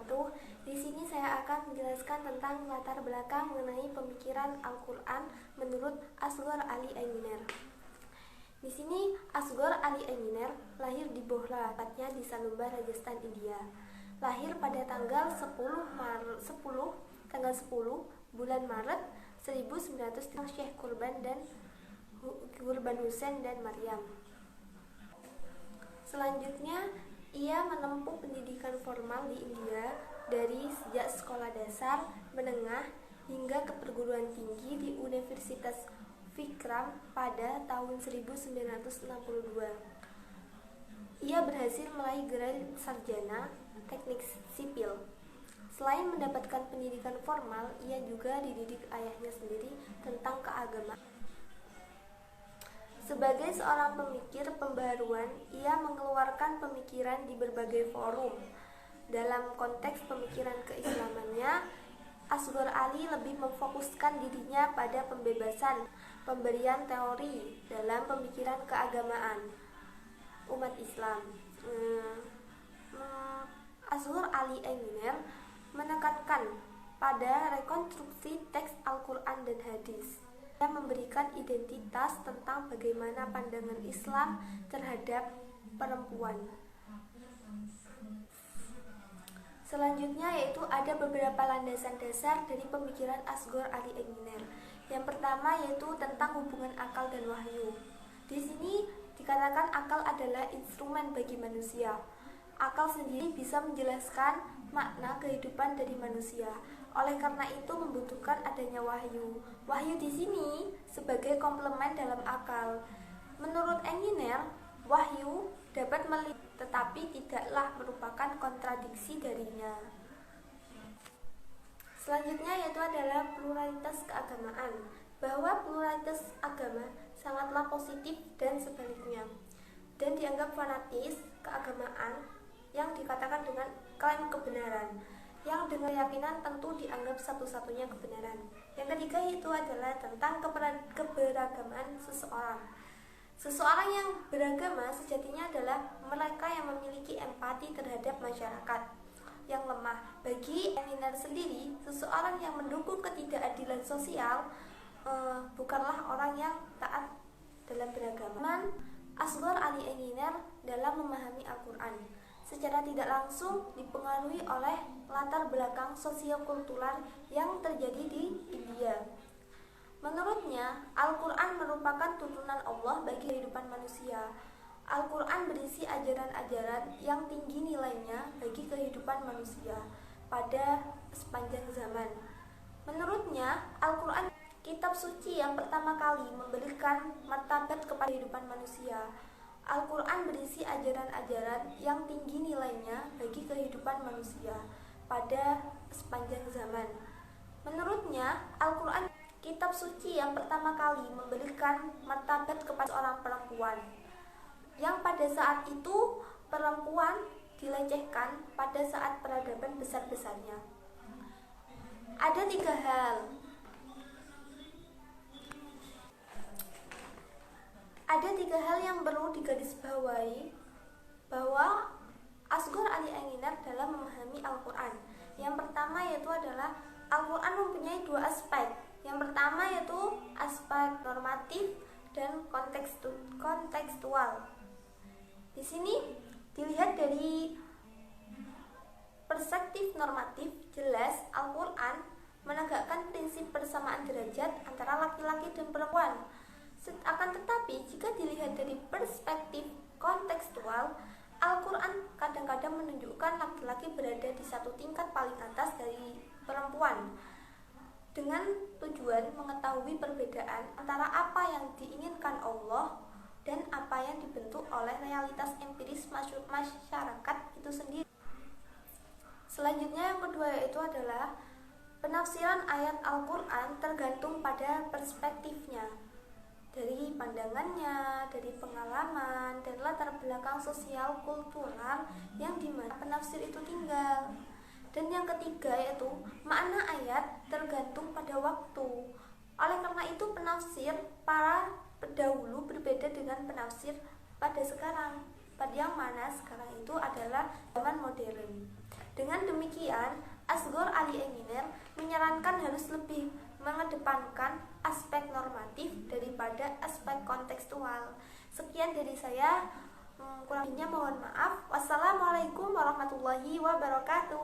wabarakatuh. Di sini saya akan menjelaskan tentang latar belakang mengenai pemikiran Al-Quran menurut Asghar Ali Aininer. Di sini Asghar Ali Aininer lahir di Bohra, tepatnya di Sanumba, Rajasthan, India. Lahir pada tanggal 10 bulan Maret 1900 Syekh Qurban Hussein dan Maryam. Selanjutnya, ia menempuh pendidikan formal di India dari sejak sekolah dasar, menengah, hingga ke perguruan tinggi di Universitas Vikram pada tahun 1962. Ia berhasil meraih gelar sarjana teknik sipil. Selain mendapatkan pendidikan formal, ia juga dididik ayahnya sendiri tentang keagamaan. Sebagai seorang pemikir pembaruan, ia mengeluarkan pemikiran di berbagai forum. Dalam konteks pemikiran keislamannya, Asghar Ali lebih memfokuskan dirinya pada pembebasan, pemberian teori dalam pemikiran keagamaan umat Islam. Asghar Ali Aininer menekankan pada rekonstruksi teks Al-Quran dan hadis. Ia memberikan identitas tentang bagaimana pandangan Islam terhadap perempuan. Selanjutnya yaitu ada beberapa landasan dasar dari pemikiran Asghar Ali Aininer. Yang pertama yaitu tentang hubungan akal dan wahyu. Di sini dikatakan akal adalah instrumen bagi manusia. Akal sendiri bisa menjelaskan makna kehidupan dari manusia. Oleh karena itu membutuhkan adanya wahyu. Wahyu di sini sebagai komplemen dalam akal. Menurut Aininer, wahyu dapat melihat tetapi tidaklah merupakan kontradiksi darinya. Selanjutnya yaitu adalah pluralitas keagamaan. Bahwa pluralitas agama sangatlah positif dan sebaliknya. Dan dianggap fanatis keagamaan yang dikatakan dengan klaim kebenaran, yang dengan keyakinan tentu dianggap satu-satunya kebenaran. Yang ketiga itu adalah tentang keberagaman seseorang. Seseorang yang beragama sejatinya adalah mereka yang memiliki empati terhadap masyarakat yang lemah. Bagi Aininer sendiri, seseorang yang mendukung ketidakadilan sosial bukanlah orang yang taat dalam beragama. Asghar Ali Aininer dalam memahami Al-Quran secara tidak langsung dipengaruhi oleh latar belakang sosio-kultural yang terjadi di India. Menurutnya, Al-Quran merupakan tuntunan Allah bagi kehidupan manusia. Al-Quran berisi ajaran-ajaran yang tinggi nilainya bagi kehidupan manusia pada sepanjang zaman. Menurutnya, Al-Quran kitab suci yang pertama kali memberikan martabat kepada kehidupan manusia. Al-Quran berisi ajaran-ajaran yang tinggi nilainya bagi kehidupan manusia pada sepanjang zaman. Menurutnya, Al-Quran kitab suci yang pertama kali memberikan martabat kepada seorang perempuan, yang pada saat itu perempuan dilecehkan pada saat peradaban besar-besarnya. Ada tiga hal yang perlu digarisbawahi bahwa Asghar Ali Aininer dalam memahami Al-Quran. Yang pertama yaitu adalah Al-Quran mempunyai dua aspek. Yang pertama yaitu aspek normatif dan kontekstual. Di sini dilihat dari perspektif normatif, jelas Al-Quran menegakkan prinsip persamaan derajat antara laki-laki dan perempuan. Akan tetapi, jika dilihat dari perspektif kontekstual, Al-Quran kadang-kadang menunjukkan laki-laki berada di satu tingkat paling atas dari perempuan, dengan tujuan mengetahui perbedaan antara apa yang diinginkan Allah dan apa yang dibentuk oleh realitas empiris masyarakat itu sendiri. Selanjutnya yang kedua yaitu adalah penafsiran ayat Al-Quran tergantung pada perspektifnya, dari pandangannya, dari pengalaman, dan latar belakang sosial kultural yang dimana penafsir itu tinggal. Dan yang ketiga yaitu makna ayat tergantung pada waktu. Oleh karena itu penafsir para pendahulu berbeda dengan penafsir pada sekarang, pada yang mana sekarang itu adalah zaman modern. Dengan demikian, Asghar Ali Engineer menyarankan harus lebih mengedepankan aspek normatif daripada aspek kontekstual. Sekian dari saya, kurang lebihnya mohon maaf. Wassalamualaikum warahmatullahi wabarakatuh.